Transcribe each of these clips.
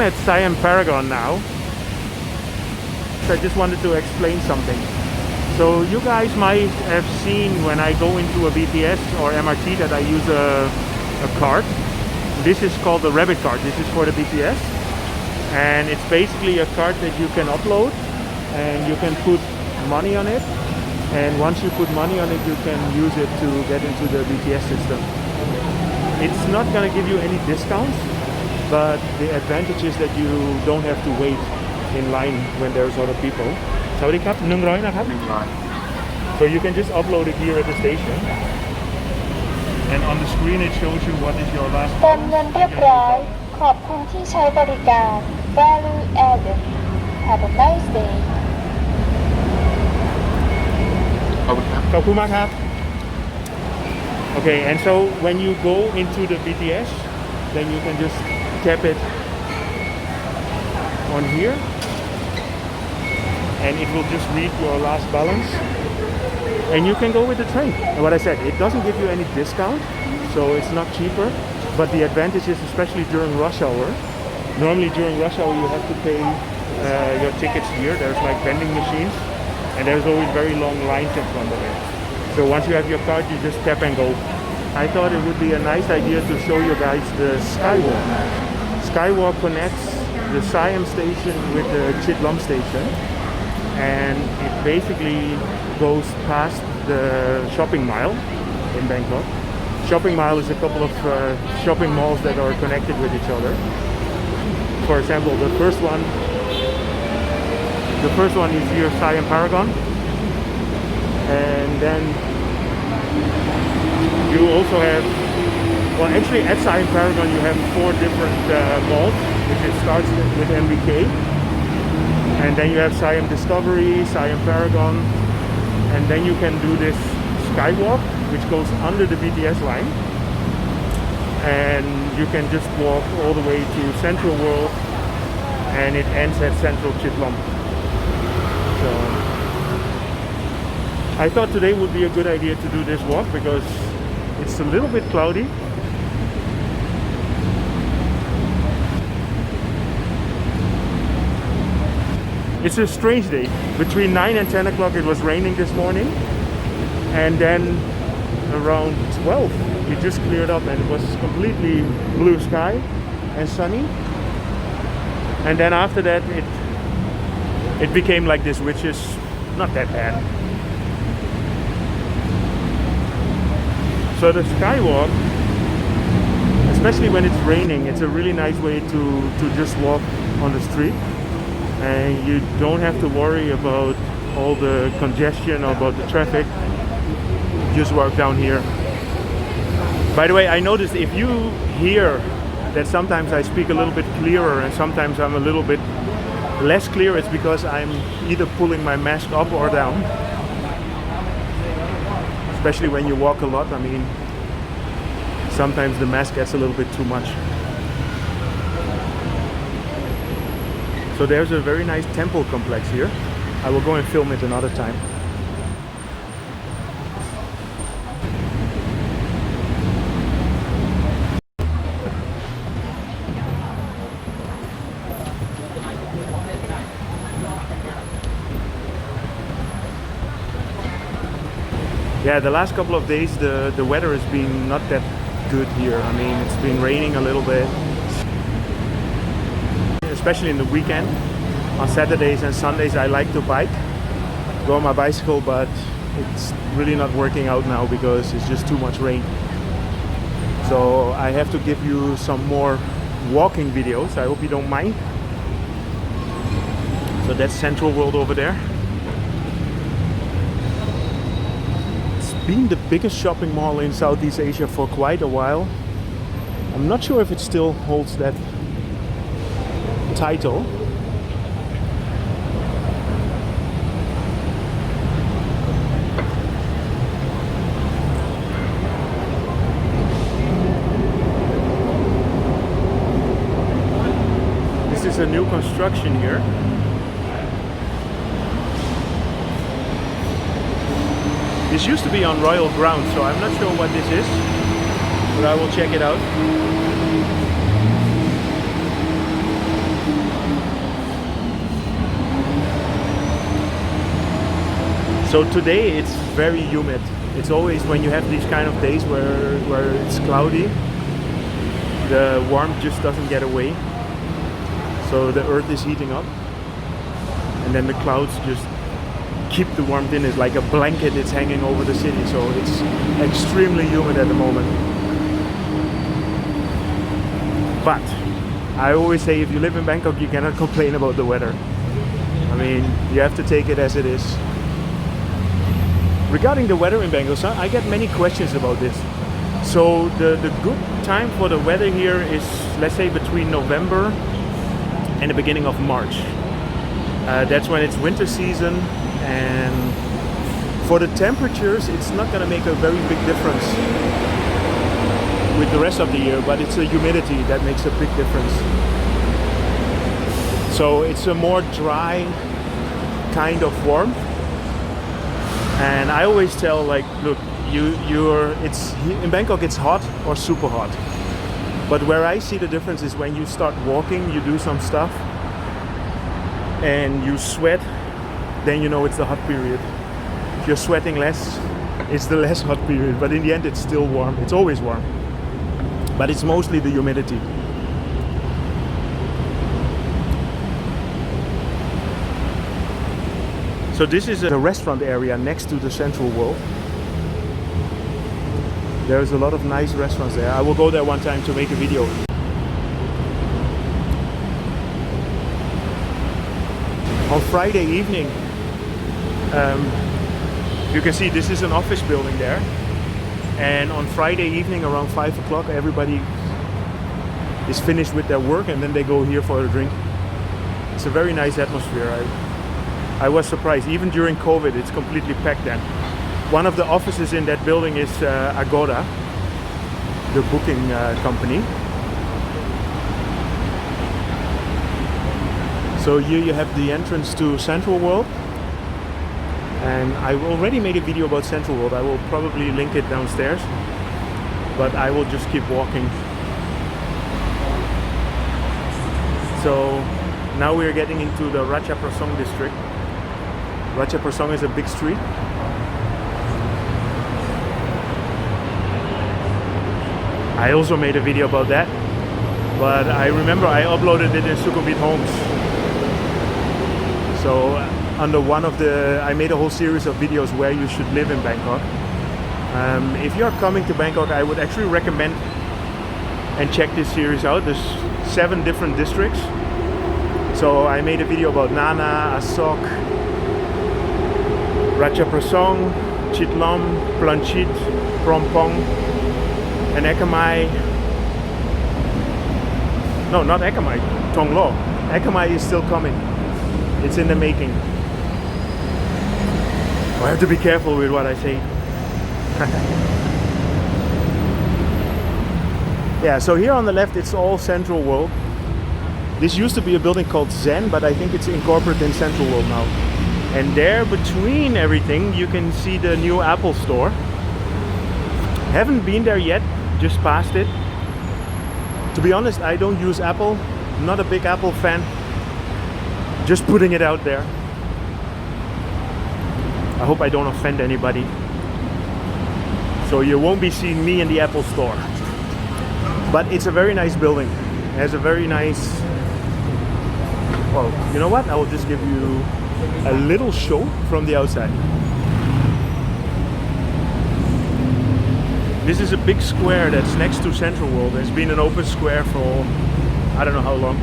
at Siam Paragon now. So I just wanted to explain something. So you guys might have seen when I go into a BTS or MRT that I use a card. This is called the Rabbit card. This is for the BTS. And it's basically a card that you can upload and you can put money on it. And once you put money on it, you can use it to get into the BTS system. It's not going to give you any discounts, but the advantage is that you don't have to wait in line when there's other people. สวัสดีครับ100นะครับ So you can just upload it here at the station. And on the screen it shows you what is your last เติมเงินเรียบร้อยขอบคุณที่ใช้บริการ Value added. Have a nice day. ขอบคุณมากครับ Okay, and so when you go into the BTS, then you can just tap it on here, and it will just read your last balance, and you can go with the train. And what I said, it doesn't give you any discount, so it's not cheaper, but the advantage is especially during rush hour. Normally during rush hour you have to pay your tickets here. There's like vending machines, and there's always very long lines in front of it. So once you have your card, you just tap and go. I thought it would be a nice idea to show you guys the Skywalk. Skywalk connects the Siam station with the Chidlom station, and it basically goes past the shopping mile in Bangkok. Shopping mile is a couple of shopping malls that are connected with each other. For example, the first one is here, Siam Paragon, and then you also have, well, actually at Siam Paragon you have 4 different malls, which it starts with MBK, and then you have Siam Discovery, Siam Paragon, and then you can do this Skywalk, which goes under the BTS line, and you can just walk all the way to CentralWorld, and it ends at Central Chidlom. So I thought today would be a good idea to do this walk because it's a little bit cloudy. It's a strange day. Between 9 and 10 o'clock it was raining this morning, and then around 12 it just cleared up and it was completely blue sky and sunny. And then after that it became like this, which is not that bad. So the Skywalk, especially when it's raining, it's a really nice way to just walk on the street, and you don't have to worry about all the congestion or about the traffic. Just walk down here. By the way, I noticed if you hear that sometimes I speak a little bit clearer and sometimes I'm a little bit less clear, it's because I'm either pulling my mask up or down. Especially when you walk a lot, I mean, sometimes the mask gets a little bit too much. So there's a very nice temple complex here. I will go and film it another time. Yeah, the last couple of days the weather has been not that good here. I mean, it's been raining a little bit, especially in the weekend. On Saturdays and Sundays I like to bike, go on my bicycle, but it's really not working out now because it's just too much rain. So I have to give you some more walking videos. I hope you don't mind. So that's CentralWorld over there. Been the biggest shopping mall in Southeast Asia for quite a while. I'm not sure if it still holds that title. This is a new construction here. This used to be on royal ground, so I'm not sure what this is, but I will check it out. So today it's very humid. It's always when you have these kind of days where it's cloudy, the warmth just doesn't get away. So the earth is heating up, and then the clouds just keep the warmth in. It's like a blanket, it's hanging over the city. So it's extremely humid at the moment. But I always say, if you live in Bangkok, you cannot complain about the weather. I mean, you have to take it as it is. Regarding the weather in Bangkok, I get many questions about this. So the good time for the weather here is, let's say, between November and the beginning of March. That's when it's winter season, and for the temperatures it's not going to make a very big difference with the rest of the year, but it's the humidity that makes a big difference. So it's a more dry kind of warmth, and I always tell, like, look, it's in Bangkok it's hot or super hot, but where I see the difference is when you start walking, you do some stuff and you sweat, then you know it's the hot period. If you're sweating less, it's the less hot period, but in the end it's still warm. It's always warm, but it's mostly the humidity. So this is a restaurant area next to the CentralWorld. There's a lot of nice restaurants there. I will go there one time to make a video. On Friday evening, you can see this is an office building there. And on Friday evening around 5 o'clock, everybody is finished with their work and then they go here for a drink. It's a very nice atmosphere. I was surprised. Even during COVID, it's completely packed then. One of the offices in that building is Agoda, the booking company. So here you have the entrance to CentralWorld. And I already made a video about CentralWorld. I will probably link it downstairs, but I will just keep walking. So now we are getting into the Ratchaprasong district. Ratchaprasong is a big street. I also made a video about that, but I remember I uploaded it in Sukhumvit Homes. So under one of I made a whole series of videos where you should live in Bangkok. If you're coming to Bangkok, I would actually recommend and check this series out. There's 7 different districts. So I made a video about Nana, Asok, Ratchaprasong, Chidlom, Planchit, Prompong, and Ekamai. No, not Ekamai, Tonglo. Ekamai is still coming. It's in the making. I have to be careful with what I say. Yeah, so here on the left it's all CentralWorld. This used to be a building called Zen, but I think it's incorporated in CentralWorld now. And there between everything you can see the new Apple store. Haven't been there yet, just passed it. To be honest, I don't use Apple. I'm not a big Apple fan. Just putting it out there. I hope I don't offend anybody. So you won't be seeing me in the Apple store. But it's a very nice building. It has a very nice... Well, you know what? I will just give you a little show from the outside. This is a big square that's next to CentralWorld. It's been an open square for I don't know how long.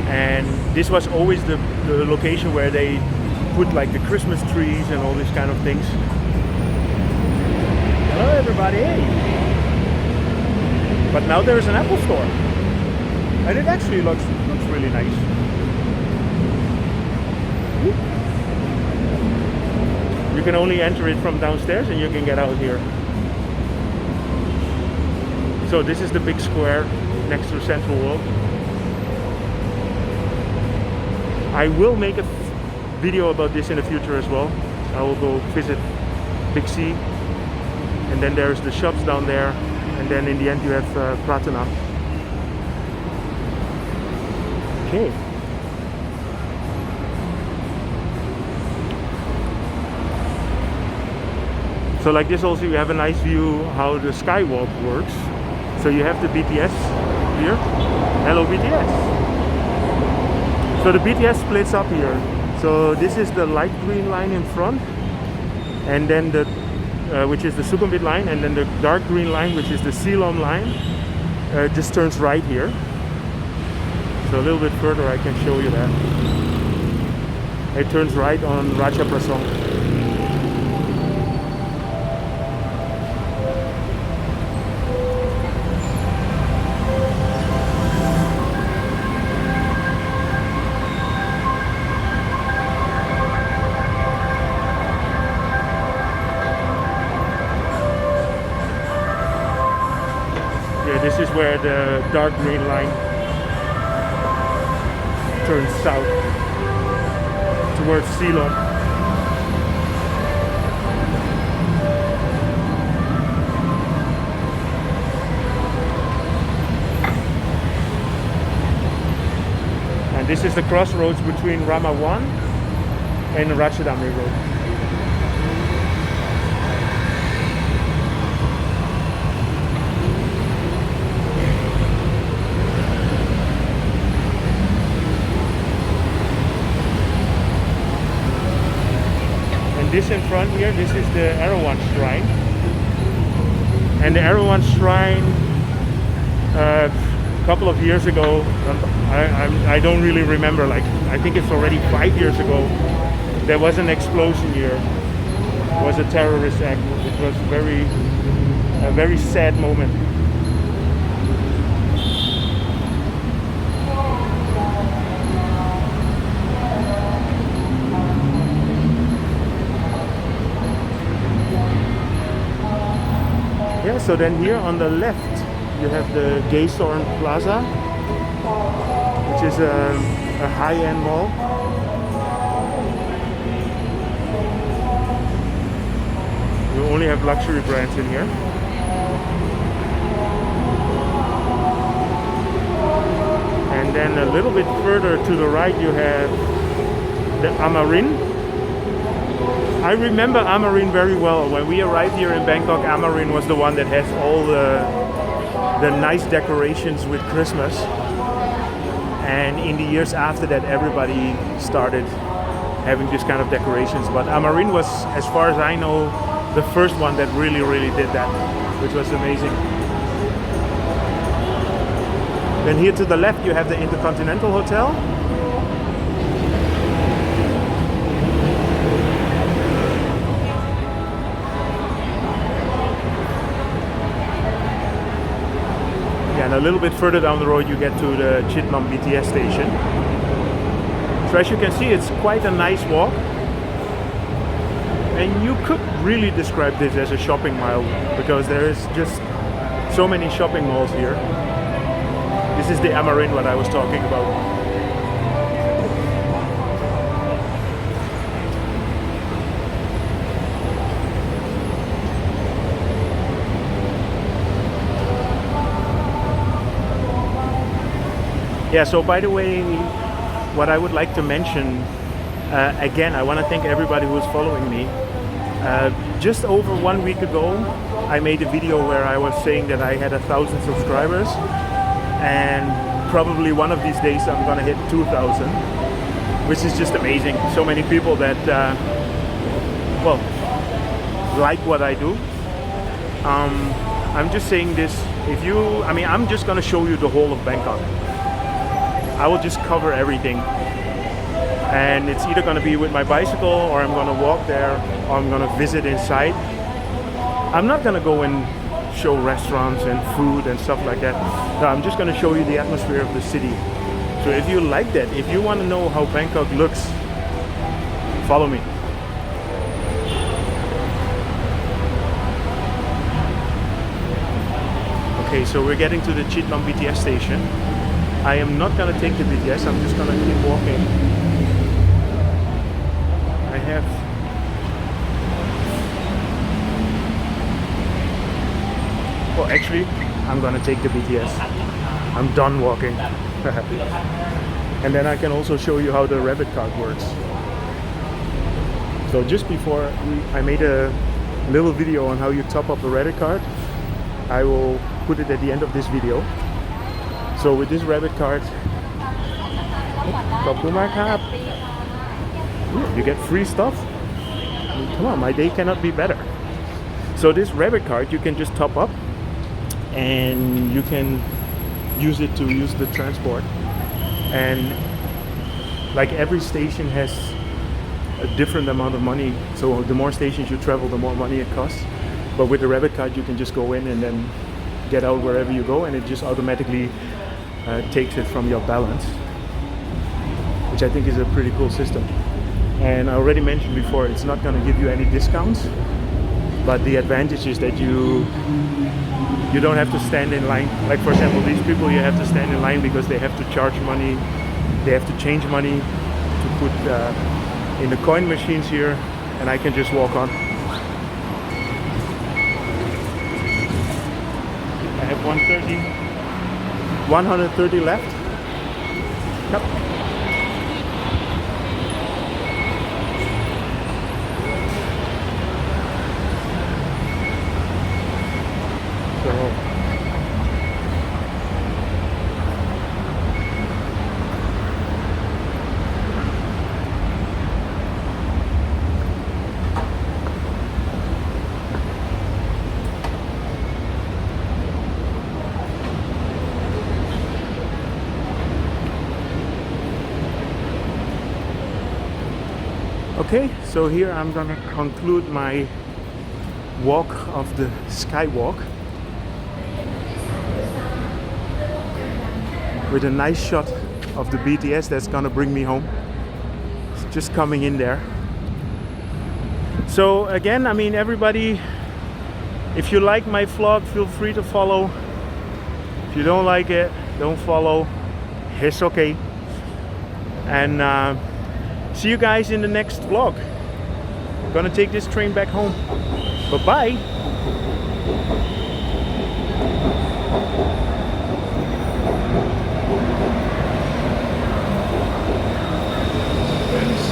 And this was always the location where they put like the Christmas trees and all these kind of things. Hello everybody! Hey. But now there is an Apple store. And it actually looks really nice. You can only enter it from downstairs and you can get out here. So this is the big square next to CentralWorld. I will make a video about this in the future as well. I will go visit Big C, and then there's the shops down there, and then in the end you have Pratana. Okay. So like this also you have a nice view how the skywalk works. So you have the BTS here. Hello BTS. So the BTS splits up here. So this is the light green line in front, and then the which is the Sukhumvit line, and then the dark green line, which is the Chidlom line, just turns right here. So a little bit further I can show you that. It turns right on Raja Prasong. This is where the dark green line turns south towards Chidlom. And this is the crossroads between Rama 1 and Ratchadamri Road. This in front here, this is the Erawan Shrine, and the Erawan Shrine a couple of years ago, I don't really remember, like I think it's already 5 years ago, there was an explosion here. It was a terrorist act. It was a very sad moment. Yeah, so then here on the left you have the Gaysorn Plaza, which is a high-end mall. You only have luxury brands in here. And then a little bit further to the right you have the Amarin. I remember Amarin very well. When we arrived here in Bangkok, Amarin was the one that has all the nice decorations with Christmas. And in the years after that, everybody started having this kind of decorations. But Amarin was, as far as I know, the first one that really did that, which was amazing. Then here to the left, you have the Intercontinental Hotel. And a little bit further down the road you get to the Chidlom BTS Station. So as you can see, it's quite a nice walk, and you could really describe this as a shopping mall because there is just so many shopping malls here. This is the Amarin what I was talking about. Yeah, so by the way, what I would like to mention, again, I want to thank everybody who is following me. Just over 1 week ago, I made a video where I was saying that I had 1,000 subscribers, and probably one of these days I'm gonna hit 2,000, which is just amazing. So many people that, well, like what I do. I'm just saying this, I'm just gonna show you the whole of Bangkok. I will just cover everything, and it's either going to be with my bicycle, or I'm going to walk there, or I'm going to visit inside. I'm not going to go and show restaurants and food and stuff like that. No, I'm just going to show you the atmosphere of the city. So if you like that, if you want to know how Bangkok looks, follow me. Okay, so we're getting to the Chidlom BTS Station. I am not going to take the BTS, I'm just going to keep walking. I have... Well, actually, I'm going to take the BTS. I'm done walking. And then I can also show you how the rabbit cart works. So just before, I made a little video on how you top up a rabbit card. I will put it at the end of this video. So with this rabbit card, you get free stuff. I mean, come on, my day cannot be better. So this rabbit card you can just top up and you can use it to use the transport. And like every station has a different amount of money, so the more stations you travel, the more money it costs. But with the rabbit card you can just go in and then get out wherever you go, and it just automatically takes it from your balance, which I think is a pretty cool system. And I already mentioned before, it's not going to give you any discounts, but the advantage is that you don't have to stand in line. Like for example, these people, you have to stand in line because they have to charge money, they have to change money to put in the coin machines here, and I can just walk on. I have 130 left. Yep. Okay, so here I'm gonna conclude my walk of the Skywalk with a nice shot of the BTS that's gonna bring me home. It's just coming in there. So again, I mean, everybody, if you like my vlog, feel free to follow. If you don't like it, don't follow. It's okay. And see you guys in the next vlog. I'm gonna take this train back home. Bye-bye. Yes.